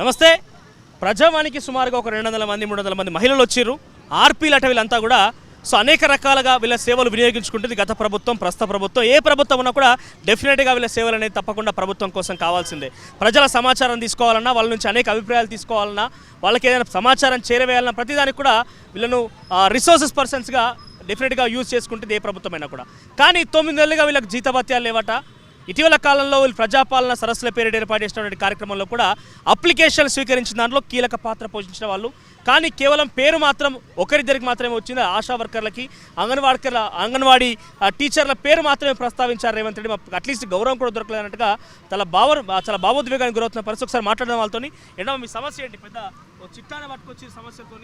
నమస్తే. ప్రజావానికి సుమారుగా ఒక 200 మంది 300 మంది మహిళలు వచ్చారు. ఆర్పీలట వీళ్ళంతా కూడా అనేక రకాలుగా వీళ్ళ సేవలు వినియోగించుకుంటుంది గత ప్రభుత్వం, ప్రస్తుత ప్రభుత్వం. ఏ ప్రభుత్వం ఉన్నా కూడా డెఫినెట్గా వీళ్ళ సేవలు అనేది తప్పకుండా ప్రభుత్వం కోసం కావాల్సిందే. ప్రజల సమాచారం తీసుకోవాలన్నా, వాళ్ళ నుంచి అనేక అభిప్రాయాలు తీసుకోవాలన్నా, వాళ్ళకి ఏదైనా సమాచారం చేరవేయాలన్నా ప్రతిదానికి కూడా వీళ్ళను రిసోర్సెస్ పర్సన్స్గా డెఫినెట్గా యూజ్ చేసుకుంటుంది ఏ ప్రభుత్వమైనా కూడా. కానీ 9 నెలలుగా వీళ్ళకి జీతభత్యాలు లేవట. ఇటీవల కాలంలో వీళ్ళు ప్రజాపాలన సరస్సుల పేరిట ఏర్పాటు చేసినటువంటి కార్యక్రమంలో కూడా అప్లికేషన్లు స్వీకరించిన దాంట్లో కీలక పాత్ర పోషించిన వాళ్ళు. కానీ కేవలం పేరు మాత్రం ఒకరిద్దరికి మాత్రమే వచ్చింది. ఆశా వర్కర్లకి, అంగన్వాడీ టీచర్ల పేరు మాత్రమే ప్రస్తావించారు రేవంత్ రెడ్డి. అట్లీస్ట్ గౌరవం కూడా దొరకలేనట్టుగా చాలా భావోద్వేగానికి గురవుతున్న పరిస్థితి. ఒకసారి మాట్లాడడం వాళ్ళతో. ఏంటో మీ సమస్య ఏంటి? పెద్ద చిట్టానే పట్టుకొచ్చి సమస్యతో.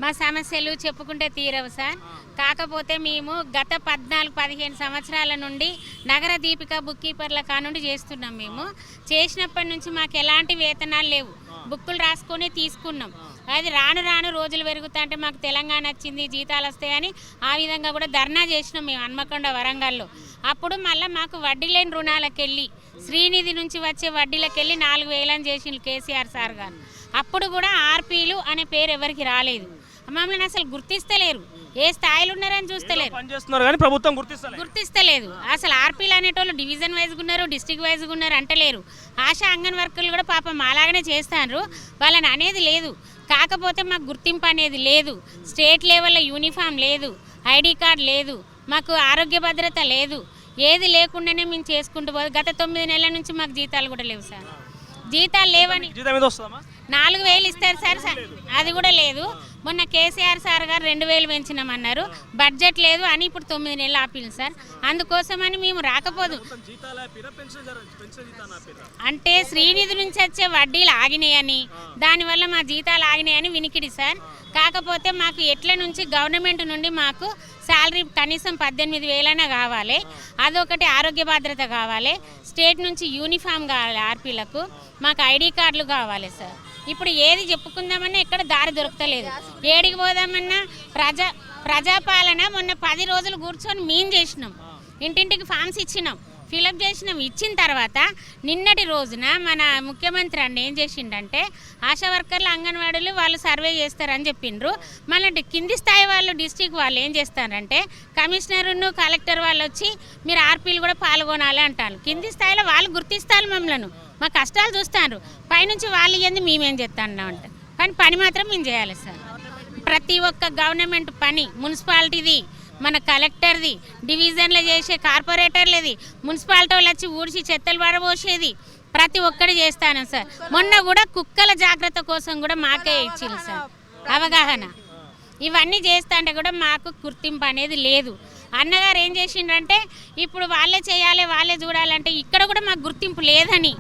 మా సమస్యలు చెప్పుకుంటే తీరవు సార్. కాకపోతే మేము గత 14-15 సంవత్సరాల నుండి నగర దీపిక బుక్ కీపర్ల కానుండి చేస్తున్నాం. మేము చేసినప్పటి నుంచి మాకు ఎలాంటి వేతనాలు లేవు. బుక్కులు రాసుకొని తీసుకున్నాం. అది రాను రాను రోజులు పెరుగుతా అంటే మాకు తెలంగాణ వచ్చింది, జీతాలు వస్తాయని ఆ విధంగా కూడా ధర్నా చేసినాం మేము హన్మకొండ, వరంగల్లో. అప్పుడు మళ్ళీ మాకు వడ్డీ లేని రుణాలకెళ్ళి, శ్రీనిధి నుంచి వచ్చే వడ్డీలకెళ్ళి 4,000 అని చేసిండు కేసీఆర్ సార్ గారు. అప్పుడు కూడా ఆర్పీలు అనే పేరు ఎవరికి రాలేదు. మమ్మల్ని అసలు గుర్తిస్తలేరు. ఏ స్థాయిలో ఉన్నారని చూస్తలేరు. గుర్తిస్తలేదు. అసలు ఆర్పీలు అనేటోళ్ళు డివిజన్ వైజ్గా ఉన్నారు, డిస్టిక్ వైజ్గా ఉన్నారు అంటలేరు. ఆశా అంగన్ వర్కర్లు కూడా పాపం అలాగనే చేస్తారు. వాళ్ళని అనేది లేదు. కాకపోతే మాకు గుర్తింపు అనేది లేదు. స్టేట్ లెవెల్లో యూనిఫామ్ లేదు, ఐడి కార్డు లేదు, మాకు ఆరోగ్య భద్రత లేదు. ఏది లేకుండానే మేము చేసుకుంటూ పోదు. గత 9 నెలల నుంచి మాకు జీతాలు కూడా లేవు సార్. జీతాలు లేవని 4,000 ఇస్తారు సార్, అది కూడా లేదు. మొన్న కేసీఆర్ సార్ గారు 2,000 పెంచినామన్నారు. బడ్జెట్ లేదు అని ఇప్పుడు 9 నెలలు ఆపిల్లు సార్. అందుకోసమని మేము రాకపోదు. అంటే శ్రీనిధి నుంచి వచ్చే వడ్డీలు ఆగినాయని, దానివల్ల మా జీతాలు ఆగినాయని వినికిడి సార్. కాకపోతే మాకు ఎట్ల నుంచి గవర్నమెంట్ నుండి మాకు శాలరీ కనీసం 18,000 కావాలి. అదొకటి, ఆరోగ్య భద్రత కావాలి, స్టేట్ నుంచి యూనిఫామ్ కావాలి, ఆర్పీలకు మాకు ఐడి కార్డులు కావాలి సార్. ఇప్పుడు ఏది చెప్పుకుందామన్నా ఎక్కడ దారి దొరకలేదు. ఏడికి పోదామన్నా ప్రజాపాలన మొన్న 10 రోజులు కూర్చొని మేము చేసినాం. ఇంటింటికి ఫామ్స్ ఇచ్చినాం, ఫిలప్ చేసినాం. ఇచ్చిన తర్వాత నిన్నటి రోజున మన ముఖ్యమంత్రి అన్న ఏం చేసిండంటే, ఆశా వర్కర్లు, అంగన్వాడీలు వాళ్ళు సర్వే చేస్తారని చెప్పిండ్రు. మళ్ళీ కింది స్థాయి వాళ్ళు, డిస్ట్రిక్ట్ వాళ్ళు ఏం చేస్తారంటే, కమిషనర్ను కలెక్టర్ వాళ్ళు వచ్చి మీరు ఆర్పీలు కూడా పాల్గొనాలి అంటారు. కింది స్థాయిలో వాళ్ళు గుర్తిస్తారు మమ్మల్ని, మా కష్టాలు చూస్తారు. పైనుంచి వాళ్ళు ఇవ్వండి మేమేం చేస్తాను అంట. కానీ పని మాత్రం మేము చేయాలి సార్. ప్రతి ఒక్క గవర్నమెంట్ పని, మున్సిపాలిటీది, మన కలెక్టర్ది, డివిజన్లో చేసే కార్పొరేటర్లది, మున్సిపాలిటీ వాళ్ళు వచ్చి ఊడిచి చెత్తలు పడబోసేది, ప్రతి ఒక్కటి చేస్తాను సార్. మొన్న కూడా కుక్కల జాగ్రత్త కోసం కూడా మాకే ఇచ్చింది సార్ అవగాహన. ఇవన్నీ చేస్తా అంటే కూడా మాకు గుర్తింపు అనేది లేదు. అన్నగారు ఏం చేసిండ్రంటే, ఇప్పుడు వాళ్ళే చేయాలి, వాళ్ళే చూడాలంటే ఇక్కడ కూడా మాకు గుర్తింపు లేదని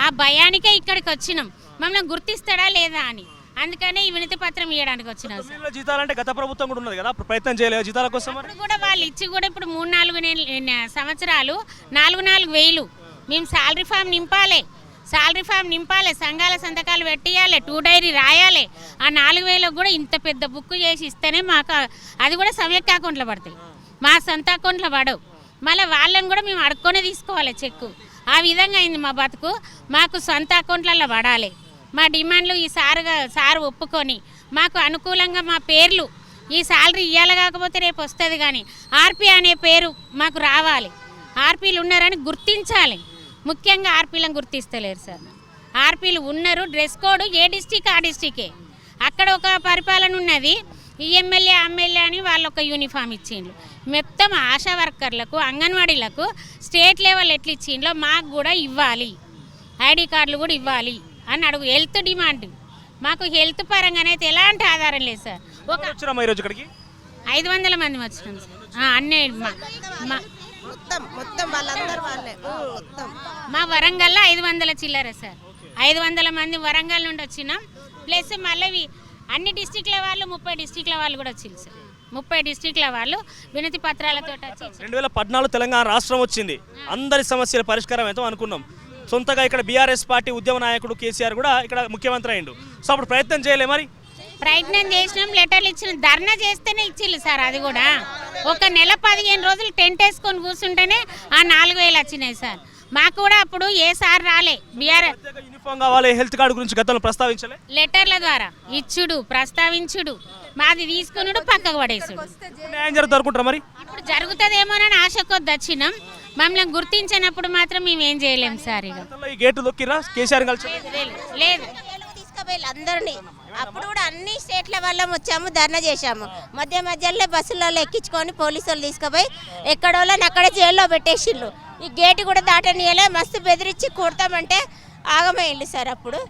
ఆ భయానికే ఇక్కడికి వచ్చినాం. మమ్మల్ని గుర్తిస్తాడా లేదా అని. అందుకనే ఈ వినతి పత్రం ఇవ్వడానికి వచ్చినాం. జీతాలంటే గత ప్రభుత్వం కూడా ఉన్నది కదా, ప్రయత్నం చేయలేదు జీతాల కోసం. కూడా వాళ్ళు ఇచ్చి కూడా ఇప్పుడు 3-4 సంవత్సరాలు 4,000 మేము శాలరీ ఫామ్ నింపాలి, సంఘాల సంతకాలు పెట్టియాలి, 2 డైరీ రాయాలి. ఆ 4,000 కూడా ఇంత పెద్ద బుక్ చేసి ఇస్తేనే మాకు, అది కూడా సమ్యక్ అకౌంట్లో పడతాయి, మా సొంత అకౌంట్లో పడవు. మళ్ళీ వాళ్ళని కూడా మేము అడుక్కొనే తీసుకోవాలి చెక్కు. ఆ విధంగా అయింది మా బతుకు. మాకు సొంత అకౌంట్లలో పడాలి. మా డిమాండ్లు ఈ సారు ఒప్పుకొని మాకు అనుకూలంగా మా పేర్లు, ఈ శాలరీ ఇవ్వాలి, కాకపోతే రేపు వస్తుంది. కానీ ఆర్పీ అనే పేరు మాకు రావాలి. ఆర్పీలు ఉన్నారని గుర్తించాలి. ముఖ్యంగా ఆర్పీలను గుర్తిస్తలేరు సార్. ఆర్పీలు ఉన్నారు, డ్రెస్ కోడ్ ఏ డిస్టిక్ ఆ డిస్టికే. అక్కడ ఒక పరిపాలన ఉన్నది, ఈ ఎమ్మెల్యే అని వాళ్ళు ఒక యూనిఫామ్ ఇచ్చిండ్రు. మొత్తం ఆశా వర్కర్లకు, అంగన్వాడీలకు స్టేట్ లెవెల్ ఎట్లా ఇచ్చిండ్రో మాకు కూడా ఇవ్వాలి, ఐడి కార్డులు కూడా ఇవ్వాలి అని అడుగు. హెల్త్ డిమాండ్ మాకు, హెల్త్ పరంగానైతే ఎలాంటి ఆధారం లేదు సార్. ఒక 500 మంది వచ్చినాం సార్. అన్నీ మా వరంగల్లో 500 చిల్లర సార్. 500 మంది వరంగల్ నుండి వచ్చినాం. ప్లస్ మళ్ళీ అన్ని డిస్టిక్ల వాళ్ళు, 30 డిస్టిక్ల వాళ్ళు కూడా వచ్చింది సార్. 30 డిస్టిక్ల వాళ్ళు వినతి పత్రాలతో వచ్చి. 2014 తెలంగాణ రాష్ట్రం వచ్చింది, అందరి సమస్యల పరిష్కారం అయితే అనుకున్నాం. సొంతగా ఇక్కడ బీఆర్ఎస్ పార్టీ ఉద్యమ నాయకుడు కేసీఆర్ కూడా ఇక్కడ ముఖ్యమంత్రి అయ్యిండు. సో అప్పుడు ప్రయత్నం చేయలే? మరి ప్రయత్నం చేసినాం, లెటర్లు ఇచ్చిన, ధర్నా చేస్తేనే ఇచ్చిళ్ళు సార్. అది కూడా ఒక నెల 15 రోజులు టెంట్ వేసుకొని కూర్చుంటేనే ఆ 4,000 వచ్చినాయి సార్. మాకు కూడా అప్పుడు ఏ సార్ రాలే బీఆర్ఎస్ ప్రత్యేక యూనిఫామ్ కావాలి, హెల్త్ కార్డు గురించి గతంలో ప్రస్తావించలే. లెటర్ల ద్వారా ఇచ్చుడు, ప్రస్తావించుడు, మాది తీసుకునుడు, పక్కకు పడేసుడు. న్యాయం జరుగుతుంది అనుకుంటారా మరి? ఇప్పుడు జరుగుతుందేమోనని ఆశ కొద్ది వచ్చినాం. మమ్మల్ని గుర్తించినప్పుడు మాత్రం మేము ఏం చేయలేం సార్. ఇక గతంలో ఈ గేటు దొక్కిరా కేసీఆర్ కలిసి? లేదు తీసుకుపోయి అందరినీ అప్పుడు కూడా అన్ని స్టేట్ల వల్ల వచ్చాము, ధర్నా చేశాము. మధ్యలో బస్సులలో ఎక్కించుకొని పోలీసులు తీసుకుపోయి ఎక్కడోళ్ళని అక్కడే జైల్లో పెట్టేసిళ్ళు. ఈ గేటు కూడా దాటనీయలే, మస్తు బెదిరించి కొడతామంటే ఆగమైంది సార్. అప్పుడు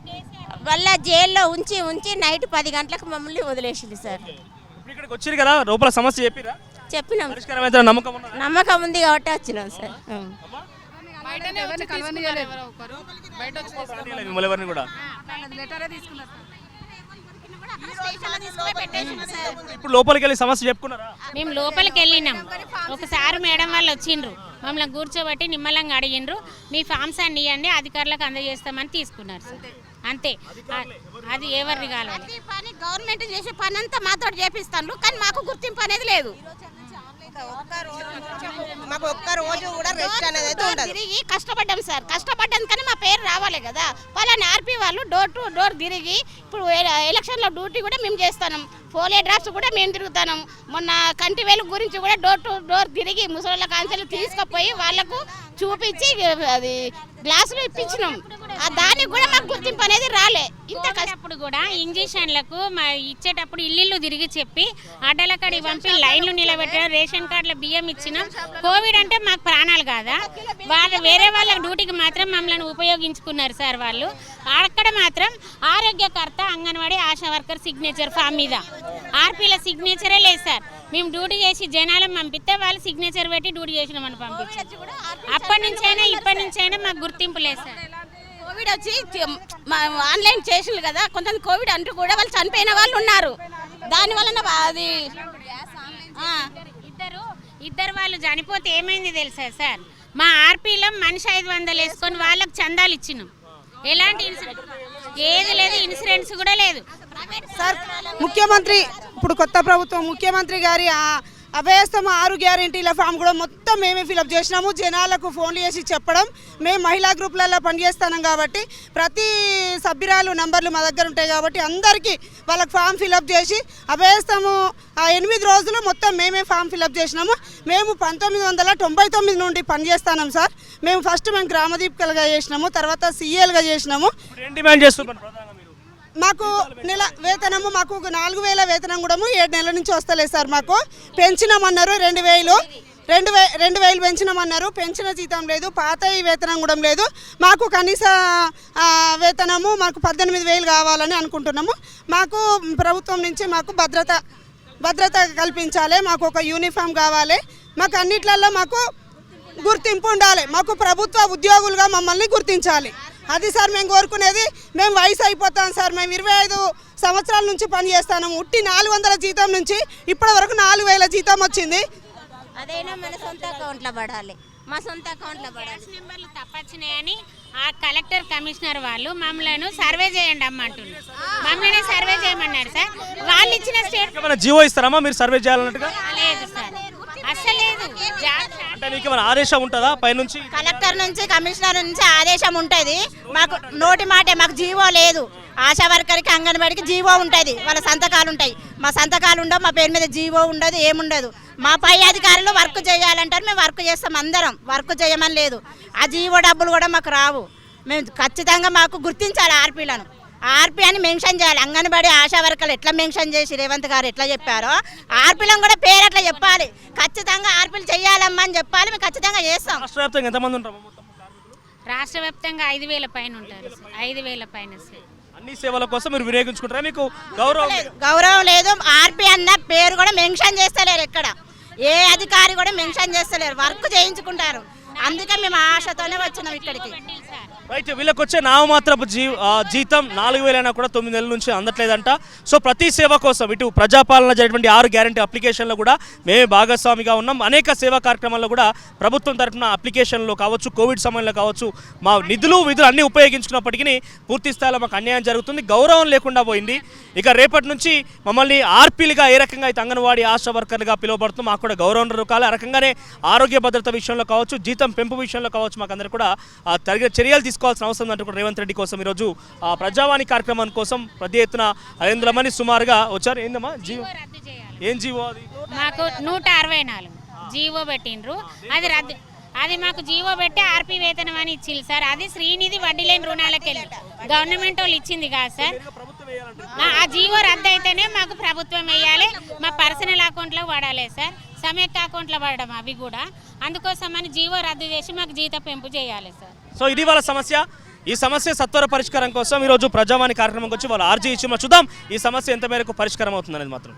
మళ్ళీ జైల్లో ఉంచి నైట్ 10 గంటలకు మమ్మల్ని వదిలేసింది సార్. ఇప్పుడు ఇక్కడికి వచ్చారు కదా, లోపల సమస్య చెప్పిరా? చెప్పినాం, పరిష్కారమైన నమ్మకం ఉందా? నమ్మకం ఉంది కాబట్టి వచ్చినాం సార్. మిమ్మల్ని ఎవరిని కూడా ఇప్పుడు లోపలికి వెళ్ళి సమస్య చెప్పుకున్నారా? మేము లోపలికి వెళ్ళినాం. ఒకసారి మేడం వాళ్ళు వచ్చిండ్రు, మమ్మల్ని కూర్చోబెట్టి నిమ్మలంగా అడిగిండ్రు, మీ ఫామ్స్ అన్ని ఇవ్వండి అధికారులకు అందజేస్తామని తీసుకున్నారు సార్. అంతే, అది ఎవరిని కావాలి. పని గవర్నమెంట్ చేసే పని అంతా మాతో చేపిస్తాను, కానీ మాకు గుర్తింపు అనేది లేదు. మాకు ఒక్క రోజు కూడా రెస్ట్ అనేది ఉండదు. తిరిగి కష్టపడ్డాం సార్, కష్టపడ్డాం కానీ మా పేరు రావాలి కదా. పలానా ఆర్పీ వాళ్ళు డోర్ టు డోర్ తిరిగి ఇప్పుడు ఎలక్షన్లో డ్యూటీ కూడా మేము చేస్తాం, పోలియో డ్రాప్స్ కూడా మేము తిరుగుతాం. మొన్న కంటి వేలు గురించి కూడా డోర్ టు డోర్ తిరిగి ముసలిళ్ళ కాన్సలు తీసుకుపోయి వాళ్ళకు చూపించి అది గ్లాసులు ఇప్పించినాం. దానికి కూడా మాకు గుర్తింపు అనేది రాలే. ఇంత కష్టప్పుడు కూడా ఇంజక్షన్లకు ఇచ్చేటప్పుడు ఇల్లు తిరిగి చెప్పి అడ్డలకడి పంపి లైన్లు నిలబెట్టడం, రేషన్ కార్డుల బియ్యం ఇచ్చినాం. కోవిడ్ అంటే మాకు ప్రాణాలు కాదా? వాళ్ళు వేరే వాళ్ళ డ్యూటీకి మాత్రం మమ్మల్ని ఉపయోగించుకున్నారు సార్. వాళ్ళు అక్కడ మాత్రం ఆరోగ్యకర్త, anganwadi, ASHA worker signature form మీద ఆర్పీల సిగ్నేచరే లేదు సార్. మేము డ్యూటీ చేసి జనాలను పంపిస్తే వాళ్ళు సిగ్నేచర్ పెట్టి డ్యూటీ చేసినామని పంపించారు. అప్పటి నుంచైనా ఇప్పటి నుంచైనా మాకు గుర్తింపు లేదు సార్. కోవిడ్ వచ్చి ఆన్లైన్ చేసిండ్రు కదా, కొంచెం కోవిడ్ అంటూ కూడా వాళ్ళు చనిపోయిన వాళ్ళు ఉన్నారు. దానివల్ల అది ఇద్దరు వాళ్ళు చనిపోతే ఏమైంది తెలుసా సార్? మా ఆర్పీలో మనిషి 500 వేసుకొని వాళ్ళకి చందాలు ఇచ్చినాం. ఎలాంటి ఏది లేదు, ఇన్సూరెన్స్ కూడా లేదు సార్. ముఖ్యమంత్రి ఇప్పుడు కొత్త ప్రభుత్వం ముఖ్యమంత్రి గారి అభయస్థమ 6 గ్యారెంటీల ఫామ్ కూడా మొత్తం మేమే ఫిలప్ చేసినాము. జనాలకు ఫోన్లు చేసి చెప్పడం, మేము మహిళా గ్రూపులలో పనిచేస్తున్నాం కాబట్టి ప్రతి సభ్యురాలు నంబర్లు మా దగ్గర ఉంటాయి కాబట్టి అందరికీ వాళ్ళకి ఫామ్ ఫిలప్ చేసి అభయస్థము 8 రోజులు మొత్తం మేమే ఫామ్ ఫిలప్ చేసినాము. మేము 1999 నుండి పనిచేస్తున్నాం సార్. మేము ఫస్ట్ గ్రామదీపికలుగా చేసినాము, తర్వాత సీఏలుగా చేసినాము. ఏం డిమాండ్ చేస్తున్నారు? మాకు నెల వేతనము, మాకు 4000 వేతనం కూడా 7 నెలల నుంచి వస్తలేదు సార్. మాకు పెంచినామన్నారు 2000 పెంచినామన్నారు, పెంచిన జీతం లేదు, పాత వేతనం కూడా లేదు. మాకు కనీస వేతనము మాకు 18,000 కావాలని అనుకుంటున్నాము. మాకు ప్రభుత్వం నుంచి మాకు భద్రత కల్పించాలి, మాకు ఒక యూనిఫామ్ కావాలి, మాకు అన్నిట్లలో మాకు గుర్తింపు ఉండాలి, మాకు ప్రభుత్వ ఉద్యోగులుగా మమ్మల్ని గుర్తించాలి. అది సార్ మేము కోరుకునేది. మేము వయసు అయిపోతాం సార్, మేము 25 సంవత్సరాల నుంచి పని చేస్తాము. ఉట్టి 400 జీతం నుంచి ఇప్పటి వరకు 4,000 జీతం వచ్చింది. అదైనా మన సొంత అకౌంట్లో పడాలి, మా సొంత అకౌంట్లో పడాలి. నెంబర్లు తప్పచ్చినాయని ఆ కలెక్టర్, కమిషనర్ వాళ్ళు మమ్మల్ని సర్వే చేయండి అమ్మంటున్నారు. మమ్మల్ని సర్వే చేయమన్నారు సార్. వాళ్ళు ఇచ్చిన స్టేట్ జీవో ఇస్తారమ్మా మీరు సర్వే చేయాలన్నట్టుగా? లేదు సార్, అసలు లేదు. అంటే మీకు ఏమైనా ఆదేశం ఉంటుందా పైనుంచి? కలెక్టర్ నుంచి, కమిషనర్ నుంచి ఆదేశం ఉంటుంది. మాకు నోటి మాటే, మాకు జీవో లేదు. ఆశా వర్కర్కి, అంగన్వాడికి జీవో ఉంటుంది, వాళ్ళ సంతకాలు ఉంటాయి. మా సంతకాలు ఉండవు, మా పేరు మీద జీవో ఉండదు, ఏముండదు. మా పై అధికారులు వర్క్ చేయాలంటారు, మేము వర్క్ చేస్తాం. అందరం వర్క్ చేయమని లేదు. ఆ జీవో డబ్బులు కూడా మాకు రావు. మేము ఖచ్చితంగా మాకు గుర్తించాలి ఆర్పీలను. ఆర్పీ అని మెన్షన్ చేయాలి. అంగన్వాడీ, ఆశా వర్కర్లు ఎట్లా మెన్షన్ చేసి రేవంత్ గారు ఎట్లా చెప్పారో ఆర్పీలను కూడా పేరు అట్లా చెప్పాలి. ఖచ్చితంగా ఆర్పీలు చేయాలమ్మా అని చెప్పాలి. మేము ఖచ్చితంగా చేస్తాం. రాష్ట్ర వ్యాప్తంగా ఎంతమంది ఉంటారు? రాష్ట్ర వ్యాప్తంగా 5,000 పైన ఉంటారు. 5,000 పైన సార్. అన్ని సేవల కోసం మీరు వినియోగించుకుంటారా? మీకు గౌరవం లేదు. ఆర్పీ అన్న పేరు కూడా మెన్షన్ చేస్తలేరు, ఎక్కడ ఏ అధికారి కూడా మెన్షన్ చేస్తలేరు. వర్క్ చేయించుకుంటారు. అందుకే మేము ఆశతోనే వచ్చినాం ఇక్కడికి. రైట్, వీళ్ళకి వచ్చే నామమాత్రపు జీతం 4,000 అయినా కూడా 9 నెలల నుంచి అందట్లేదంట. సో ప్రతి సేవ కోసం ఇటు ప్రజాపాలన జరిగినటువంటి 6 గ్యారంటీ అప్లికేషన్లో కూడా మేమే భాగస్వామిగా ఉన్నాం. అనేక సేవా కార్యక్రమాల్లో కూడా ప్రభుత్వం తరఫున అప్లికేషన్లో కావచ్చు, కోవిడ్ సమయంలో కావచ్చు, మా విధులు అన్నీ ఉపయోగించుకున్నప్పటికీ పూర్తి స్థాయిలో మాకు అన్యాయం జరుగుతుంది, గౌరవం లేకుండా పోయింది. ఇక రేపటి నుంచి మమ్మల్ని ఆర్పీలుగా ఏ రకంగా అయితే అంగన్వాడీ ఆశా వర్కర్లుగా పిలువబడుతూ మాకు కూడా గౌరవం రకాల ఆ రకంగానే ఆరోగ్య భద్రత విషయంలో కావచ్చు, జీతం పెంపు విషయంలో కావచ్చు, మాకు అందరూ కూడా తగిన చర్యలు తీసుకోవాల్సిన అవసరం అంటూ కూడా రేవంత్ రెడ్డి కోసం ఈరోజు ప్రజావాణి కార్యక్రమం కోసం పెద్ద ఎత్తున 500 మంది సుమారుగా వచ్చారు. ఏందమ్మా జీవో? రద్దు చేయాలి. ఏం జీవో అది? మాకు 164 జీవో పెట్టిండ్రు, అది రద్దు. అది మాకు జీవో పెట్టి ఆర్పీ వేతనం అని ఇచ్చింది సార్. అది శ్రీనిధి వడ్డీ లేని రుణాలకు వెళ్ళి గవర్నమెంట్ వాళ్ళు ఇచ్చింది కాదు సార్. ఆ జీవో రద్దు అయితేనే మాకు ప్రభుత్వం వేయాలి, మా పర్సనల్ అకౌంట్లో పడాలి సార్, సమైక్య అకౌంట్లో పడడం అవి కూడా. అందుకోసమని జీవో రద్దు చేసి మాకు జీతం పెంపు చేయాలి సార్. సో ఇది వాళ్ళ సమస్య. ఈ సమస్య సత్వర పరిష్కారం కోసం ఈరోజు ప్రజావాణి కార్యక్రమంకి వచ్చి వాళ్ళు ఆర్జీ ఇచ్చి చూద్దాం ఈ సమస్య ఎంత మేరకు పరిష్కారం అవుతుందనేది మాత్రం.